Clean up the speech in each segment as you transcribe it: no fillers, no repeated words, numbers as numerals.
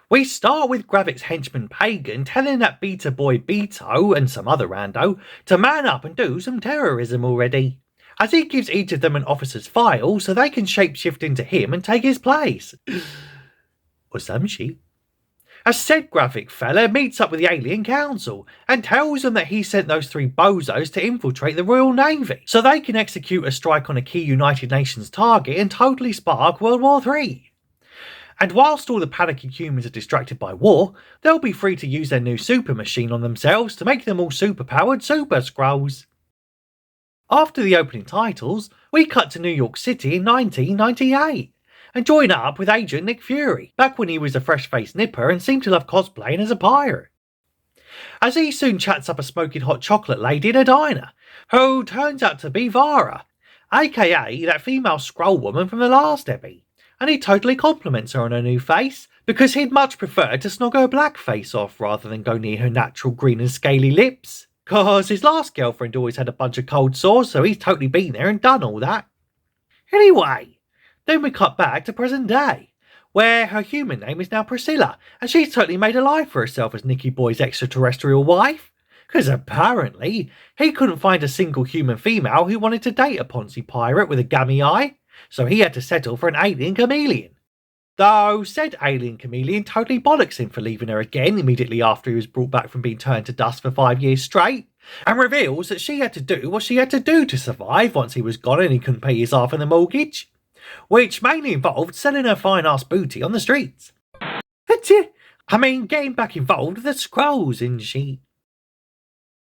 We start with Gravik's henchman Pagan telling that beta boy Beto and some other rando to man up and do some terrorism already, as he gives each of them an officer's file so they can shapeshift into him and take his place. Or some shit. A said Gravik fella meets up with the alien council and tells them that he sent those three bozos to infiltrate the Royal Navy so they can execute a strike on a key United Nations target and totally spark World War III. And whilst all the panicking humans are distracted by war, they'll be free to use their new super machine on themselves to make them all superpowered Super Skrulls. After the opening titles, we cut to New York City in 1998 and join up with Agent Nick Fury, back when he was a fresh-faced nipper and seemed to love cosplaying as a pirate. As he soon chats up a smoking hot chocolate lady in a diner, who turns out to be Vara, aka that female Skrull woman from the last epi, and he totally compliments her on her new face, because he'd much prefer to snog her black face off rather than go near her natural green and scaly lips, cause his last girlfriend always had a bunch of cold sores, so he's totally been there and done all that. Anyway, then we cut back to present day, where her human name is now Priscilla, and she's totally made a life for herself as Nicky Boy's extraterrestrial wife, because apparently he couldn't find a single human female who wanted to date a Ponzi pirate with a gammy eye, so he had to settle for an alien chameleon. Though said alien chameleon totally bollocks him for leaving her again immediately after he was brought back from being turned to dust for 5 years straight, and reveals that she had to do what she had to do to survive once he was gone and he couldn't pay his half of the mortgage, which mainly involved selling her fine-ass booty on the streets. I mean, getting back involved with the Skrulls and shit.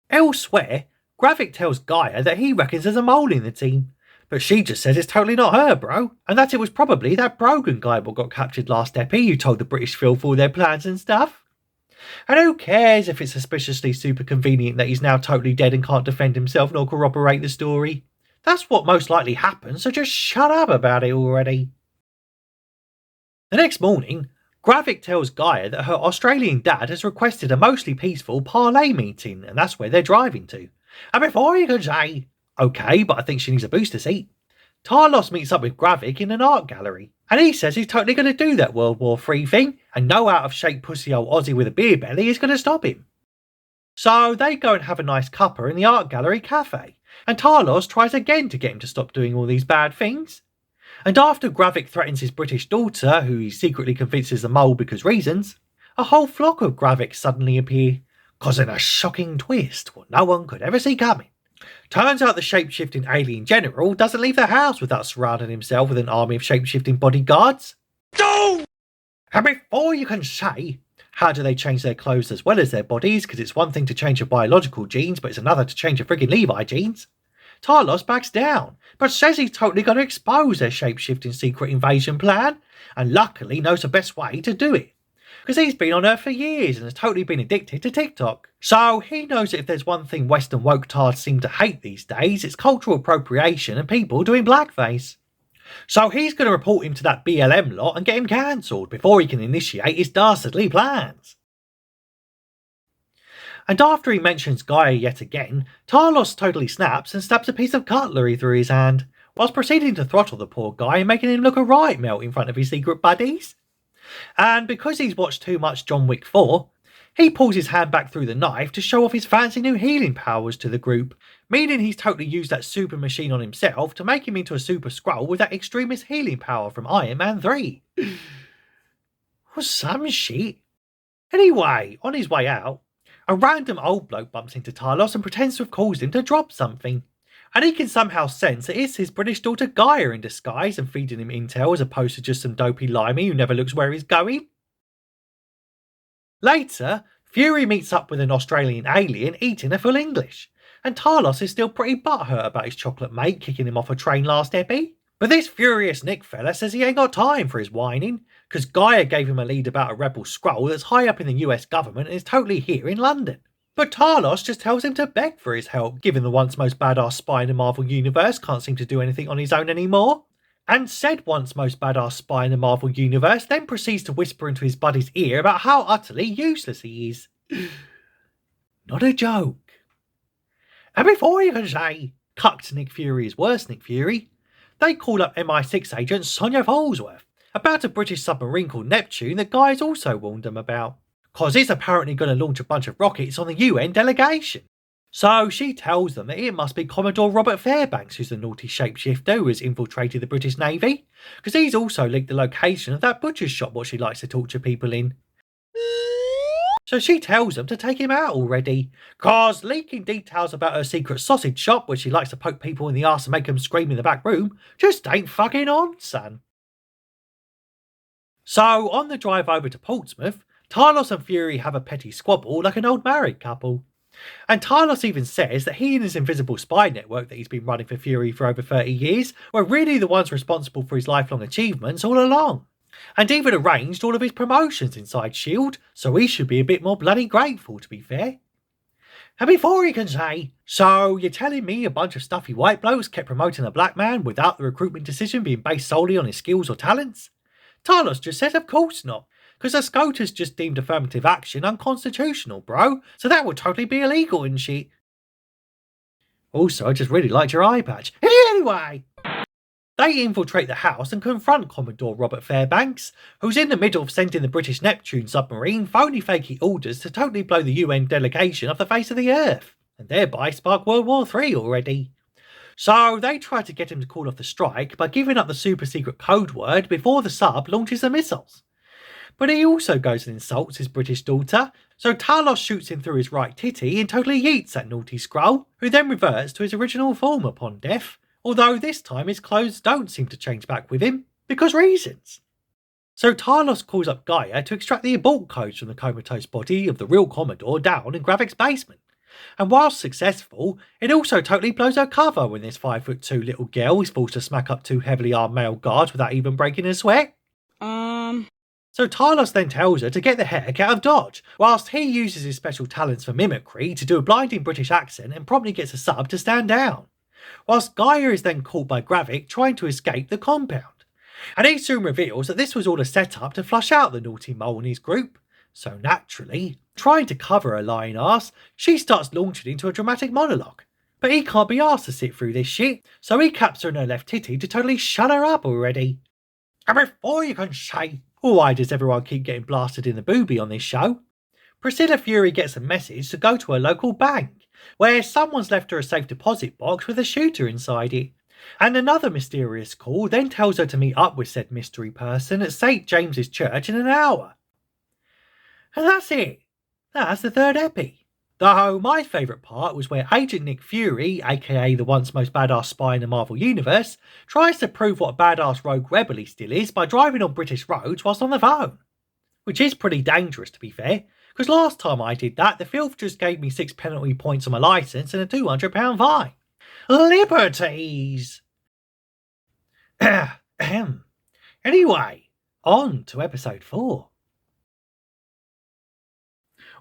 Elsewhere, Gravik tells Gaia that he reckons there's a mole in the team, but she just says it's totally not her, bro, and that it was probably that Brogan guy what got captured last epi who told the British filth all their plans and stuff. And who cares if it's suspiciously super convenient that he's now totally dead and can't defend himself nor corroborate the story? That's what most likely happened, so just shut up about it already. The next morning, Gravik tells Gaia that her Australian dad has requested a mostly peaceful parlay meeting, and that's where they're driving to. And before you can say, okay, but I think she needs a booster seat, Tarlos meets up with Gravik in an art gallery, and he says he's totally going to do that World War III thing, and no out-of-shape pussy old Aussie with a beer belly is going to stop him. So they go and have a nice cuppa in the art gallery cafe, and Tarlos tries again to get him to stop doing all these bad things. And after Gravik threatens his British daughter, who he secretly convinces a mole because reasons, a whole flock of Graviks suddenly appear, causing a shocking twist what no one could ever see coming. Turns out the shape-shifting alien general doesn't leave the house without surrounding himself with an army of shape-shifting bodyguards. No! And before you can say, how do they change their clothes as well as their bodies, because it's one thing to change your biological genes, but it's another to change your friggin' Levi genes, Tarlos backs down, but says he's totally going to expose their shape-shifting secret invasion plan, and luckily knows the best way to do it, because he's been on Earth for years and has totally been addicted to TikTok. So he knows that if there's one thing Western woke tards seem to hate these days, it's cultural appropriation and people doing blackface. So he's going to report him to that BLM lot and get him cancelled before he can initiate his dastardly plans. And after he mentions Gaia yet again, Tarlos totally snaps and stabs a piece of cutlery through his hand, whilst proceeding to throttle the poor guy and making him look a right melt in front of his secret buddies. And because he's watched too much John Wick 4, he pulls his hand back through the knife to show off his fancy new healing powers to the group, meaning he's totally used that super machine on himself to make him into a super Skrull with that extremist healing power from Iron Man 3. Or some shit. Anyway, on his way out, a random old bloke bumps into Tarlos and pretends to have caused him to drop something, and he can somehow sense that it's his British daughter Gaia in disguise and feeding him intel as opposed to just some dopey limey who never looks where he's going. Later, Fury meets up with an Australian alien eating a full English, and Tarlos is still pretty butthurt about his chocolate mate kicking him off a train last epi. But this furious Nick fella says he ain't got time for his whining, because Gaia gave him a lead about a rebel Skrull that's high up in the US government and is totally here in London. But Tarlos just tells him to beg for his help, given the once most badass spy in the Marvel Universe can't seem to do anything on his own anymore. And said once most badass spy in the Marvel Universe then proceeds to whisper into his buddy's ear about how utterly useless he is. Not a joke. And before you can say, cucked Nick Fury is worse Nick Fury, they call up MI6 agent Sonia Falsworth, about a British submarine called Neptune that Guy's also warned them about, cause it's apparently going to launch a bunch of rockets on the UN delegation. So she tells them that it must be Commodore Robert Fairbanks who's the naughty shapeshifter who has infiltrated the British Navy, because he's also leaked the location of that butcher's shop what she likes to torture people in. So she tells them to take him out already, cause leaking details about her secret sausage shop where she likes to poke people in the arse and make them scream in the back room just ain't fucking on, son. So on the drive over to Portsmouth, Talos and Fury have a petty squabble like an old married couple. And Talos even says that he and his invisible spy network that he's been running for Fury for over 30 years were really the ones responsible for his lifelong achievements all along, and even arranged all of his promotions inside S.H.I.E.L.D., so he should be a bit more bloody grateful, to be fair. And before he can say, so you're telling me a bunch of stuffy white blokes kept promoting a black man without the recruitment decision being based solely on his skills or talents? Talos just said of course not, because the SCOTUS just deemed affirmative action unconstitutional, bro, so that would totally be illegal and shit. Also, I just really liked your eye patch. Anyway, they infiltrate the house and confront Commodore Robert Fairbanks, who's in the middle of sending the British Neptune submarine phony fakey orders to totally blow the UN delegation off the face of the earth, and thereby spark World War III already. So they try to get him to call off the strike by giving up the super secret code word before the sub launches the missiles. But he also goes and insults his British daughter, so Talos shoots him through his right titty and totally yeets that naughty Skrull, who then reverts to his original form upon death, although this time his clothes don't seem to change back with him, because reasons. So Talos calls up Gaia to extract the abort codes from the comatose body of the real Commodore down in Gravik's basement. And whilst successful, it also totally blows her cover when this 5'2" little girl is forced to smack up two heavily armed male guards without even breaking a sweat. So Talos then tells her to get the heck out of Dodge, whilst he uses his special talents for mimicry to do a blinding British accent and promptly gets a sub to stand down, whilst Gaia is then caught by Gravik trying to escape the compound. And he soon reveals that this was all a setup to flush out the naughty mole in his group. So naturally, trying to cover her lying ass, she starts launching into a dramatic monologue. But he can't be asked to sit through this shit, so he caps her in her left titty to totally shut her up already. And before you can say, why does everyone keep getting blasted in the boobie on this show? Priscilla Fury gets a message to go to her local bank, where someone's left her a safe deposit box with a shooter inside it. And another mysterious call then tells her to meet up with said mystery person at St. James's Church in an hour. And that's it. That's the third epi. Though my favourite part was where Agent Nick Fury, aka the once most badass spy in the Marvel Universe, tries to prove what a badass rogue rebel he still is by driving on British roads whilst on the phone. Which is pretty dangerous, to be fair, because last time I did that, the filth just gave me 6 penalty points on my licence and a £200 fine. Liberties! Anyway, on to episode 4.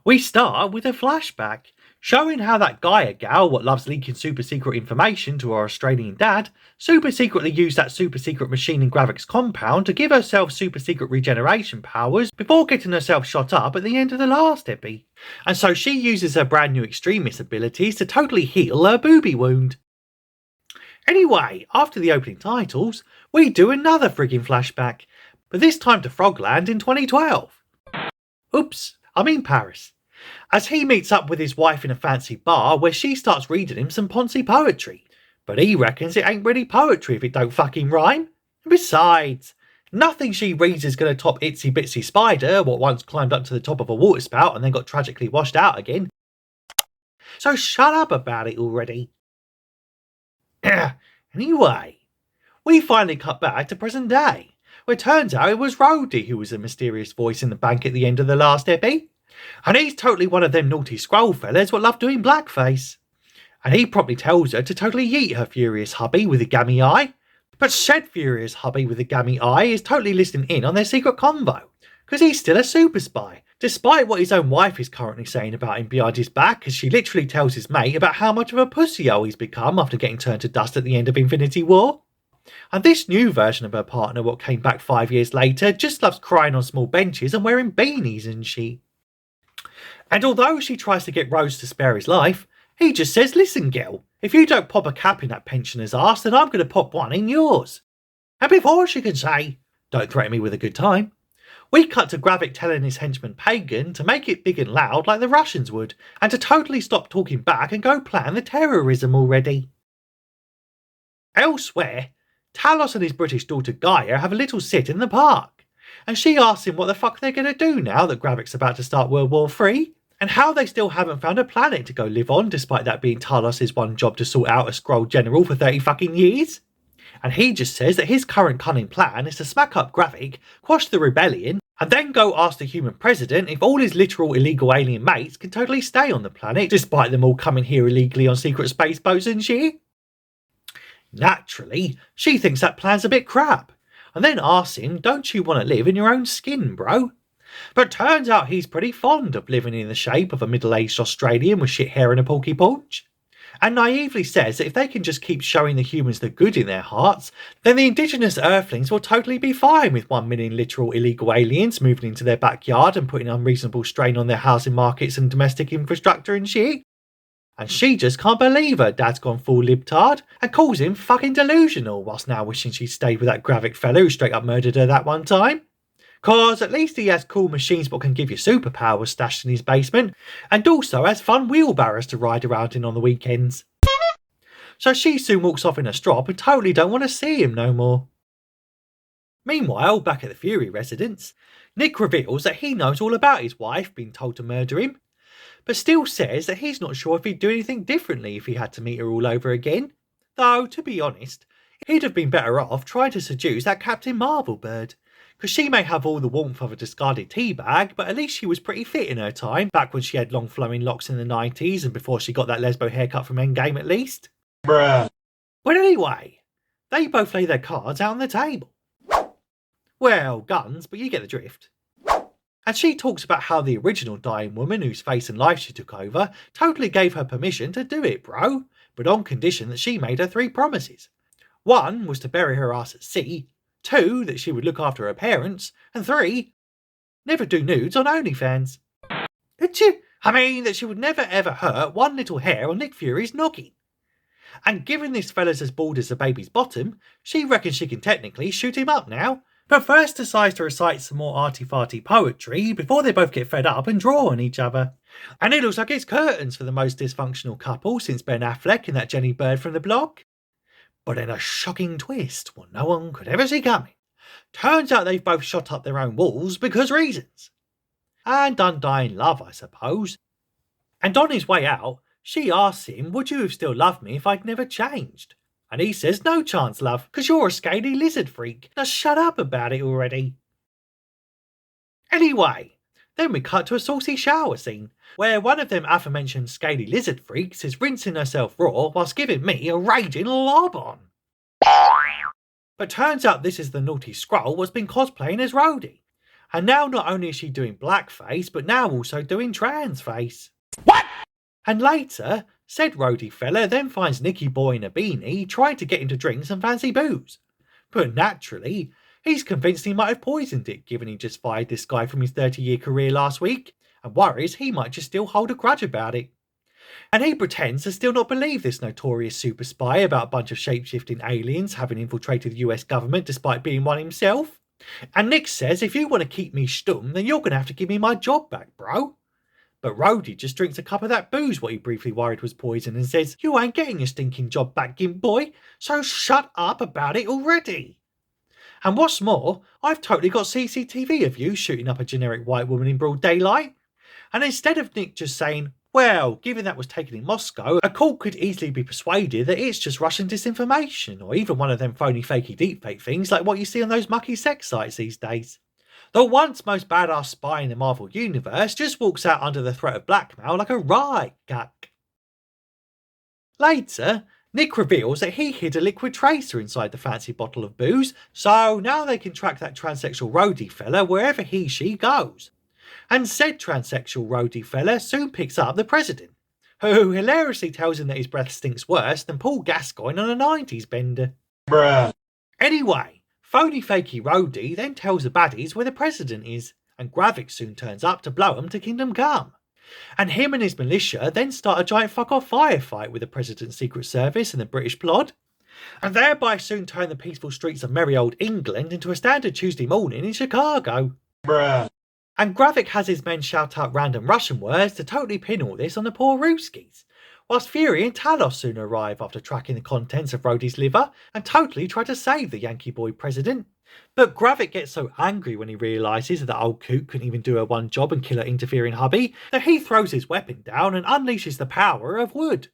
We start with a flashback, showing how that Gaia gal what loves leaking super secret information to her Australian dad, super secretly used that super secret machine in Gravik's compound to give herself super secret regeneration powers before getting herself shot up at the end of the last epi. And so she uses her brand new extremist abilities to totally heal her booby wound. Anyway, after the opening titles, we do another friggin' flashback, but this time to Frogland in 2012. Oops, I'm in Paris, as he meets up with his wife in a fancy bar where she starts reading him some poncy poetry, but he reckons it ain't really poetry if it don't fucking rhyme. And besides, nothing she reads is going to top Itsy Bitsy Spider, what once climbed up to the top of a water spout and then got tragically washed out again. So shut up about it already. Anyway, we finally cut back to present day, where it turns out it was Rhodey who was the mysterious voice in the bank at the end of the last epi. And he's totally one of them naughty scroll fellas what love doing blackface. And he promptly tells her to totally yeet her furious hubby with a gammy eye. But said furious hubby with a gammy eye is totally listening in on their secret convo, because he's still a super spy, despite what his own wife is currently saying about him behind his back, as she literally tells his mate about how much of a pussy-hole he's become after getting turned to dust at the end of Infinity War. And this new version of her partner, what came back 5 years later, just loves crying on small benches and wearing beanies and shit. And although she tries to get Rose to spare his life, he just says, listen girl, if you don't pop a cap in that pensioner's arse, then I'm going to pop one in yours. And before she can say, Don't threaten me with a good time. We cut to Gravik telling his henchman Pagan to make it big and loud like the Russians would, and to totally stop talking back and go plan the terrorism already. Elsewhere, Talos and his British daughter Gaia have a little sit in the park, and she asks him what the fuck they're going to do now that Gravik's about to start World War III, and how they still haven't found a planet to go live on, despite that being Talos' one job to sort out a Skrull general for 30 fucking years. And he just says that his current cunning plan is to smack up Gravik, quash the rebellion, and then go ask the human president if all his literal illegal alien mates can totally stay on the planet, despite them all coming here illegally on secret space boats and shit. Naturally, she thinks that plan's a bit crap, and then asks him, don't you want to live in your own skin, bro? But turns out he's pretty fond of living in the shape of a middle-aged Australian with shit hair and a porky paunch, and naively says that if they can just keep showing the humans the good in their hearts, then the indigenous earthlings will totally be fine with 1 million literal illegal aliens moving into their backyard and putting unreasonable strain on their housing markets and domestic infrastructure and shit. And she just can't believe her dad's gone full libtard and calls him fucking delusional, whilst now wishing she'd stayed with that Gravik fellow who straight up murdered her that one time. Cause at least he has cool machines that can give you superpowers stashed in his basement, and also has fun wheelbarrows to ride around in on the weekends. So she soon walks off in a strop and totally don't want to see him no more. Meanwhile, back at the Fury residence, Nick reveals that he knows all about his wife being told to murder him, but still says that he's not sure if he'd do anything differently if he had to meet her all over again. Though, to be honest, he'd have been better off trying to seduce that Captain Marvel bird, because she may have all the warmth of a discarded teabag, but at least she was pretty fit in her time, back when she had long flowing locks in the 90s and before she got that lesbo haircut from Endgame at least. Bruh. Well, anyway, they both lay their cards out on the table. Well, guns, but you get the drift. And she talks about how the original dying woman whose face and life she took over totally gave her permission to do it, bro, but on condition that she made her 3 promises. 1 was to bury her ass at sea, 2 that she would look after her parents, and 3 never do nudes on OnlyFans. I mean that she would never ever hurt one little hair on Nick Fury's noggin. And given this fella's as bald as a baby's bottom, she reckons she can technically shoot him up now, but first decides to recite some more arty-farty poetry before they both get fed up and draw on each other. And it looks like it's curtains for the most dysfunctional couple since Ben Affleck and that Jenny Bird from the blog. But in a shocking twist, what no one could ever see coming, turns out they've both shot up their own walls because reasons. And undying love, I suppose. And on his way out, she asks him, would you have still loved me if I'd never changed? And he says, no chance, love, because you're a scaly lizard freak. Now shut up about it already. Anyway, then we cut to a saucy shower scene, where one of them aforementioned scaly lizard freaks is rinsing herself raw whilst giving me a raging lob on. But turns out this is the naughty Skrull what's been cosplaying as Rhodey. And now not only is she doing blackface, but now also doing transface. What? And later, said Rhodey fella then finds Nicky Boy in a beanie trying to get him to drink some fancy booze. But naturally, he's convinced he might have poisoned it given he just fired this guy from his 30-year career last week, and worries he might just still hold a grudge about it. And he pretends to still not believe this notorious super spy about a bunch of shape-shifting aliens having infiltrated the US government despite being one himself. And Nick says if you want to keep me stum, then you're going to have to give me my job back, bro. But Rhodey just drinks a cup of that booze what he briefly worried was poison and says, you ain't getting your stinking job back, Gimp boy, so shut up about it already. And what's more, I've totally got CCTV of you shooting up a generic white woman in broad daylight. And instead of Nick just saying, well, given that was taken in Moscow, a court could easily be persuaded that it's just Russian disinformation, or even one of them phony fakey deepfake things like what you see on those mucky sex sites these days. The once most badass spy in the Marvel Universe just walks out under the threat of blackmail like a right guck. Later, Nick reveals that he hid a liquid tracer inside the fancy bottle of booze, so now they can track that transsexual Rhodey fella wherever she goes. And said transsexual Rhodey fella soon picks up the president, who hilariously tells him that his breath stinks worse than Paul Gascoigne on a 90s bender. Bruh. Anyway, phony fakey Rhodey then tells the baddies where the president is, and Gravik soon turns up to blow him to Kingdom Come. And him and his militia then start a giant fuck-off firefight with the president's secret service and the British plod. and thereby soon turn the peaceful streets of merry old England into a standard Tuesday morning in Chicago. Bruh. And Gravik has his men shout out random Russian words to totally pin all this on the poor Ruskies, whilst Fury and Talos soon arrive after tracking the contents of Rhodey's liver and totally try to save the Yankee boy president. But Gravik gets so angry when he realises that old coot couldn't even do her one job and kill her interfering hubby that he throws his weapon down and unleashes the power of wood.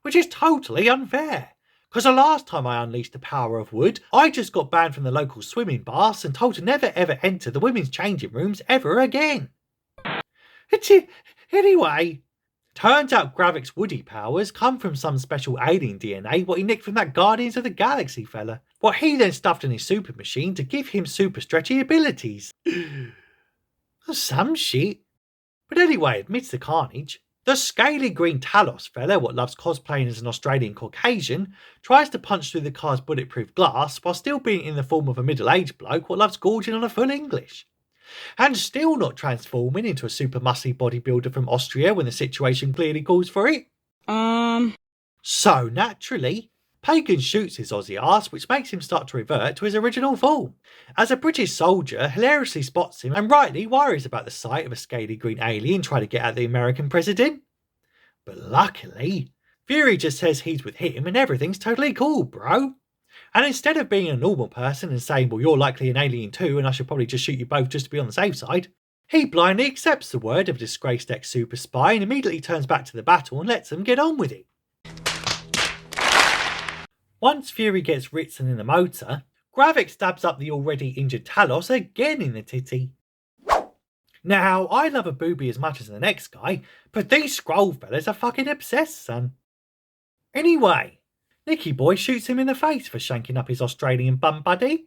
Which is totally unfair, because the last time I unleashed the power of wood, I just got banned from the local swimming baths and told to never ever enter the women's changing rooms ever again. Anyway, turns out Gravik's woody powers come from some special alien DNA what he nicked from that Guardians of the Galaxy fella, what he then stuffed in his super machine to give him super stretchy abilities. Some shit. But anyway, amidst the carnage, the scaly green Talos fella, what loves cosplaying as an Australian Caucasian, tries to punch through the car's bulletproof glass while still being in the form of a middle-aged bloke what loves gorging on a full English. And still not transforming into a super muscly bodybuilder from Austria when the situation clearly calls for it. So naturally, Pagan shoots his Aussie arse, which makes him start to revert to his original form, as a British soldier hilariously spots him and rightly worries about the sight of a scaly green alien trying to get at the American president. But luckily, Fury just says he's with him and everything's totally cool, bro. And instead of being a normal person and saying, well, you're likely an alien too and I should probably just shoot you both just to be on the safe side, he blindly accepts the word of a disgraced ex-super spy and immediately turns back to the battle and lets them get on with it. Once Fury gets Ritson in the motor, Gravik stabs up the already injured Talos again in the titty. Now, I love a boobie as much as the next guy, but these Skrull fellas are fucking obsessed, son. Anyway, Nicky Boy shoots him in the face for shanking up his Australian bum buddy,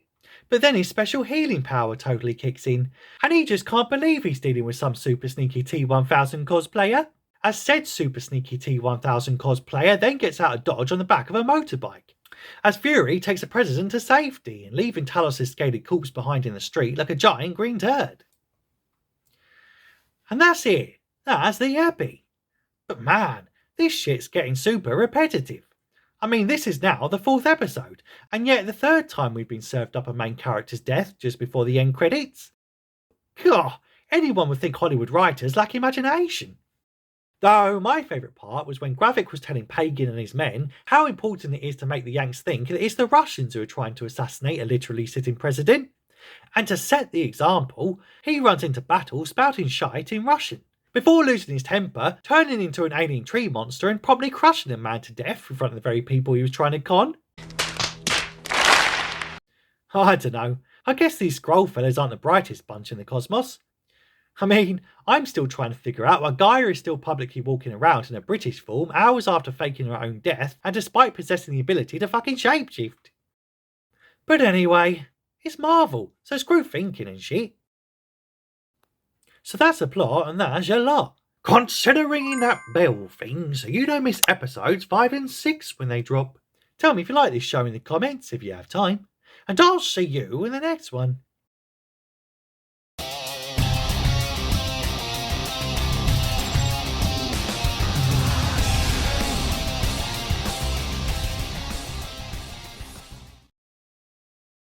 but then his special healing power totally kicks in, and he just can't believe he's dealing with some super sneaky T-1000 cosplayer. As said super sneaky T-1000 cosplayer then gets out of dodge on the back of a motorbike, as Fury takes the president to safety and leaving Talos' scaly corpse behind in the street like a giant green turd. And that's it. That's the epi. But man, this shit's getting super repetitive. I mean, this is now the 4th episode, and yet the 3rd time we've been served up a main character's death just before the end credits. God, anyone would think Hollywood writers lack imagination. Though my favourite part was when Gravik was telling Pagan and his men how important it is to make the Yanks think that it's the Russians who are trying to assassinate a literally sitting president. And to set the example, he runs into battle spouting shite in Russian, before losing his temper, turning into an alien tree monster and probably crushing a man to death in front of the very people he was trying to con. I don't know, I guess these Skrull fellas aren't the brightest bunch in the cosmos. I mean, I'm still trying to figure out why Gaia is still publicly walking around in a British form hours after faking her own death and despite possessing the ability to fucking shapeshift. But anyway, it's Marvel, so screw thinking and shit. So that's the plot and that's your lot. Considering that bell thing so you don't miss episodes 5 and 6 when they drop. Tell me if you like this show in the comments if you have time. And I'll see you in the next one.